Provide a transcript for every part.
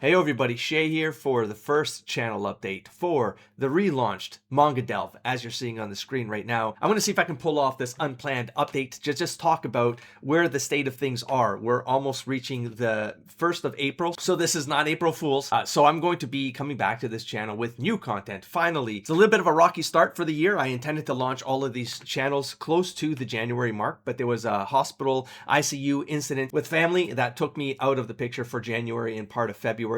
Hey everybody, Shay here for the first channel update for the relaunched Manga Delve, as you're seeing on the screen right now. I'm going to see if I can pull off this unplanned update to just talk about where the state of things are. We're almost reaching the 1st of April, so this is not April Fool's. So I'm going to be coming back to this channel with new content, finally. It's a little bit of a rocky start for the year. I intended to launch all of these channels close to the January mark, but there was a hospital ICU incident with family that took me out of the picture for January and part of February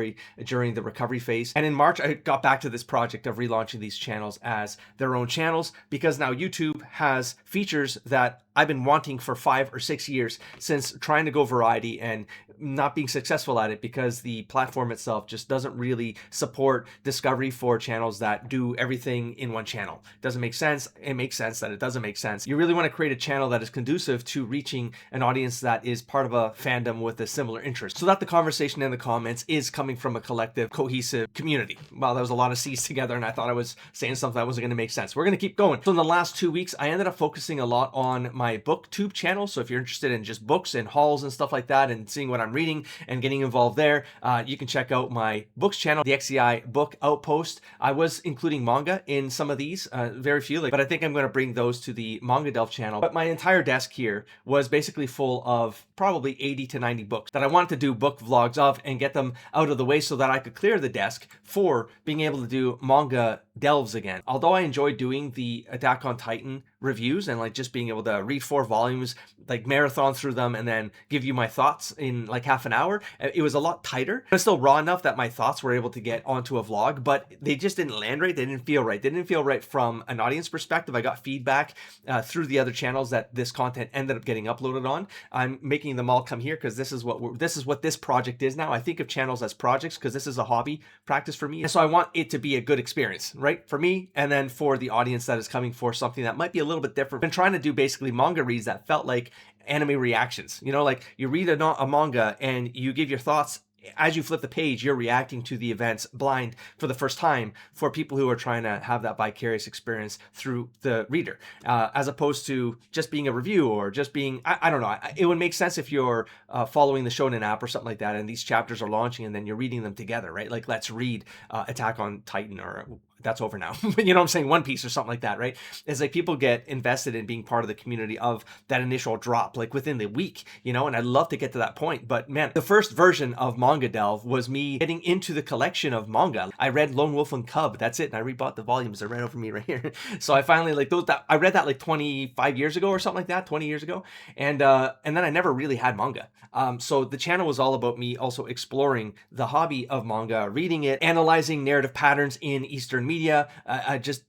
during the recovery phase. And in March, I got back to this project of relaunching these channels as their own channels because now YouTube has features that I've been wanting for 5 or 6 years since trying to go variety and not being successful at it because the platform itself just doesn't really support discovery for channels that do everything in one channel. It doesn't make sense. It makes sense that it doesn't make sense. You really want to create a channel that is conducive to reaching an audience that is part of a fandom with a similar interest so that the conversation in the comments is coming from a collective, cohesive community. Well, there was a lot of C's together and I thought I was saying something that wasn't going to make sense. We're going to keep going. So in the last 2 weeks, I ended up focusing a lot on my booktube channel. So if you're interested in just books and hauls and stuff like that and seeing what I'm reading and getting involved there, you can check out my books channel, the XEI Book Outpost. I was including manga in some of these, very few, but I think I'm going to bring those to the Manga Delve channel. But my entire desk here was basically full of probably 80 to 90 books that I wanted to do book vlogs of and get them out of the way so that I could clear the desk for being able to do manga delves again. Although I enjoy doing the Attack on Titan reviews and like just being able to read 4 volumes, like marathon through them and then give you my thoughts in like half an hour, it was a lot tighter. It's still raw enough that my thoughts were able to get onto a vlog, but they just didn't land right. They didn't feel right. They didn't feel right from an audience perspective. I got feedback through the other channels that this content ended up getting uploaded on. I'm making them all come here because this is what this project is now. I think of channels as projects because this is a hobby practice for me. And so I want it to be a good experience, right? For me and then for the audience that is coming for something that might be a little bit different. I've been trying to do basically manga reads that felt like anime reactions. You know, like you read a manga and you give your thoughts. As you flip the page, you're reacting to the events blind for the first time for people who are trying to have that vicarious experience through the reader, as opposed to just being a review or just being, I don't know. It would make sense if you're following the Shonen app or something like that and these chapters are launching and then you're reading them together, right? Like let's read Attack on Titan, or that's over now. You know what I'm saying? One Piece or something like that, right? It's like people get invested in being part of the community of that initial drop, like within the week, you know, and I'd love to get to that point. But man, the first version of Manga Delve was me getting into the collection of manga. I read Lone Wolf and Cub. That's it. And I rebought the volumes. They're right over me right here. So I finally I read that like 25 years ago or something like that, 20 years ago. And then I never really had manga. So the channel was all about me also exploring the hobby of manga, reading it, analyzing narrative patterns in Eastern media.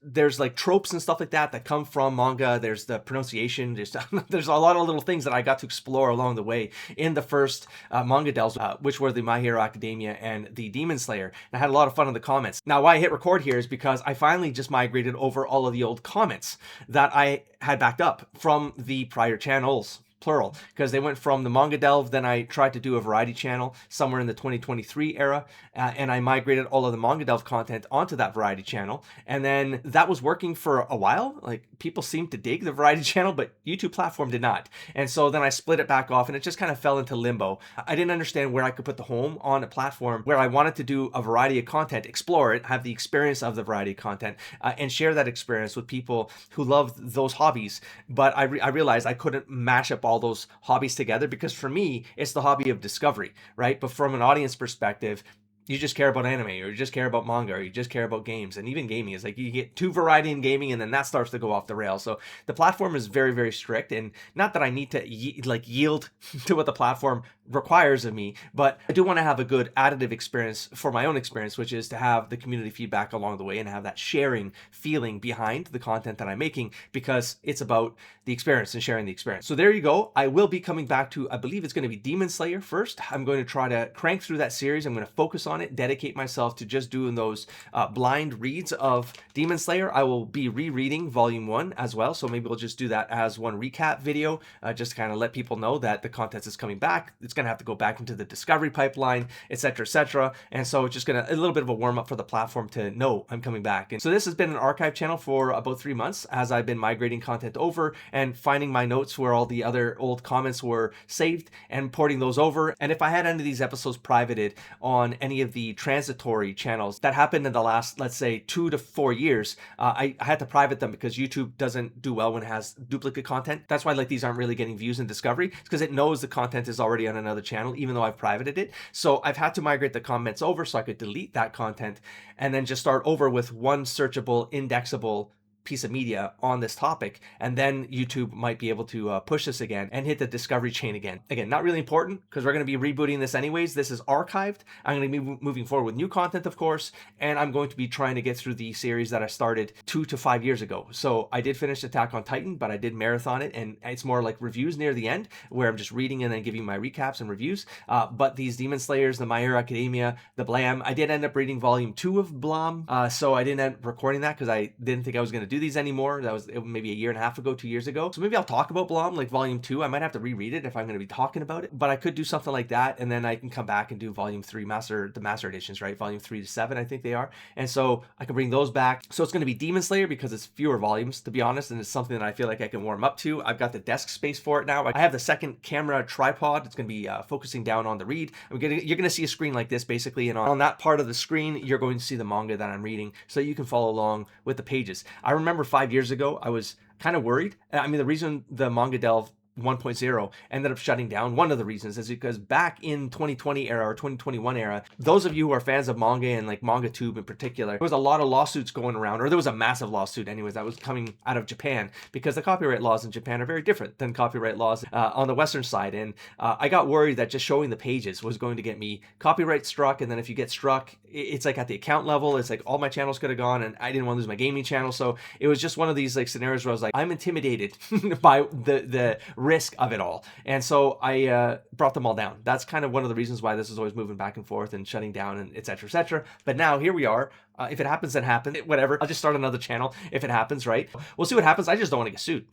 There's like tropes and stuff like that come from manga. There's the pronunciation. There's a lot of little things that I got to explore along the way in the first Manga Delves, which were the My Hero Academia and the Demon Slayer. And I had a lot of fun in the comments. Now, why I hit record here is because I finally just migrated over all of the old comments that I had backed up from the prior channels, plural, because they went from the Manga Delve, then I tried to do a variety channel somewhere in the 2023 era, and I migrated all of the Manga Delve content onto that variety channel, and then that was working for a while. Like, people seemed to dig the variety channel, but YouTube platform did not, and so then I split it back off, and it just kind of fell into limbo. I didn't understand where I could put the home on a platform where I wanted to do a variety of content, explore it, have the experience of the variety of content, and share that experience with people who love those hobbies, but I realized I couldn't mash up all those hobbies together because for me it's the hobby of discovery, right? But from an audience perspective, you just care about anime, or you just care about manga, or you just care about games. And even gaming is like you get too variety in gaming and then that starts to go off the rails. So the platform is very, very strict, and not that I need to yield to what the platform requires of me, but I do want to have a good additive experience for my own experience, which is to have the community feedback along the way and have that sharing feeling behind the content that I'm making, because it's about the experience and sharing the experience. So there you go. I will be coming back to, I believe it's going to be Demon Slayer first. I'm going to try to crank through that series. I'm going to focus on it, dedicate myself to just doing those blind reads of Demon Slayer. I will be rereading volume 1 as well, so maybe we'll just do that as one recap video, just to kind of let people know that the content is coming back. It's it's going to have to go back into the discovery pipeline, etc., etc. And so it's just going to a little bit of a warm up for the platform to know I'm coming back. And so this has been an archive channel for about 3 months as I've been migrating content over and finding my notes where all the other old comments were saved and porting those over. And if I had any of these episodes privated on any of the transitory channels that happened in the last, let's say, 2 to 4 years, I had to private them because YouTube doesn't do well when it has duplicate content. That's why like these aren't really getting views in discovery. It's because it knows the content is already on another channel, even though I've privated it. So I've had to migrate the comments over so I could delete that content and then just start over with one searchable, indexable piece of media on this topic, and then YouTube might be able to push this again and hit the discovery chain again. Again, not really important because we're going to be rebooting this anyways. This is archived. I'm going to be moving forward with new content, of course, and I'm going to be trying to get through the series that I started 2 to 5 years ago. So I did finish Attack on Titan, but I did marathon it, and it's more like reviews near the end where I'm just reading and then giving my recaps and reviews. But these Demon Slayers, the My Hero Academia, the Blam, I did end up reading volume 2 of Blam, so I didn't end up recording that because I didn't think I was going to do these anymore. That was maybe a year and a half ago, 2 years ago. So maybe I'll talk about Blom, like volume 2. I might have to reread it if I'm going to be talking about it, but I could do something like that, and then I can come back and do volume 3, the master editions, right? Volume 3 to 7, I think they are. And so I can bring those back. So it's going to be Demon Slayer because it's fewer volumes, to be honest, and it's something that I feel like I can warm up to. I've got the desk space for it now. I have the second camera tripod. It's going to be focusing down on the read. You're going to see a screen like this basically, and on that part of the screen, you're going to see the manga that I'm reading so you can follow along with the pages. I remember 5 years ago, I was kind of worried. I mean, the reason the Manga Delve 1.0 ended up shutting down, one of the reasons is because back in 2020 era or 2021 era, those of you who are fans of manga and like MangaTube in particular, there was a lot of lawsuits going around, or there was a massive lawsuit anyways that was coming out of Japan because the copyright laws in Japan are very different than copyright laws on the Western side. And I got worried that just showing the pages was going to get me copyright struck. And then if you get struck, it's like at the account level, it's like all my channels could have gone, and I didn't want to lose my gaming channel. So it was just one of these like scenarios where I was like, I'm intimidated by the risk of it all. And so I brought them all down. That's kind of one of the reasons why this is always moving back and forth and shutting down and et cetera, et cetera. But now here we are. If it happens, then happens. Whatever. I'll just start another channel if it happens, right? We'll see what happens. I just don't want to get sued.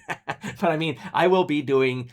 But I mean, I will be doing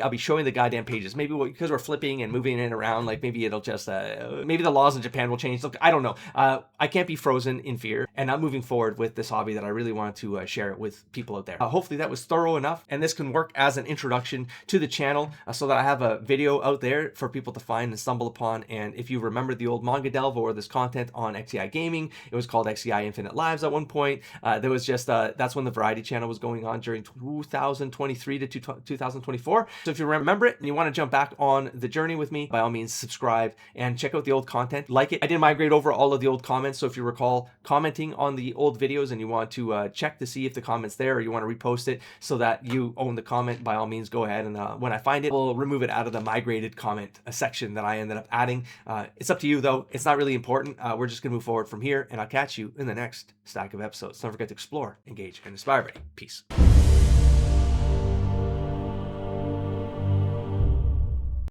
I'll be showing the goddamn pages. Maybe because we're flipping and moving it around, like maybe it'll just, maybe the laws in Japan will change. Look, I don't know. I can't be frozen in fear, and I'm moving forward with this hobby that I really wanted to share it with people out there. Hopefully that was thorough enough, and this can work as an introduction to the channel so that I have a video out there for people to find and stumble upon. And if you remember the old Manga Delve or this content on XEI Gaming, it was called XEI Infinite Lives at one point. There was just, that's when the Variety channel was going on during 2023 to 2024. So if you remember it and you want to jump back on the journey with me, by all means, subscribe and check out the old content. Like it. I did migrate over all of the old comments. So if you recall commenting on the old videos and you want to check to see if the comment's there, or you want to repost it so that you own the comment, by all means, go ahead. And when I find it, we'll remove it out of the migrated comment section that I ended up adding. It's up to you though. It's not really important. We're just gonna move forward from here, and I'll catch you in the next stack of episodes. Don't forget to explore, engage, and inspire, buddy. Peace.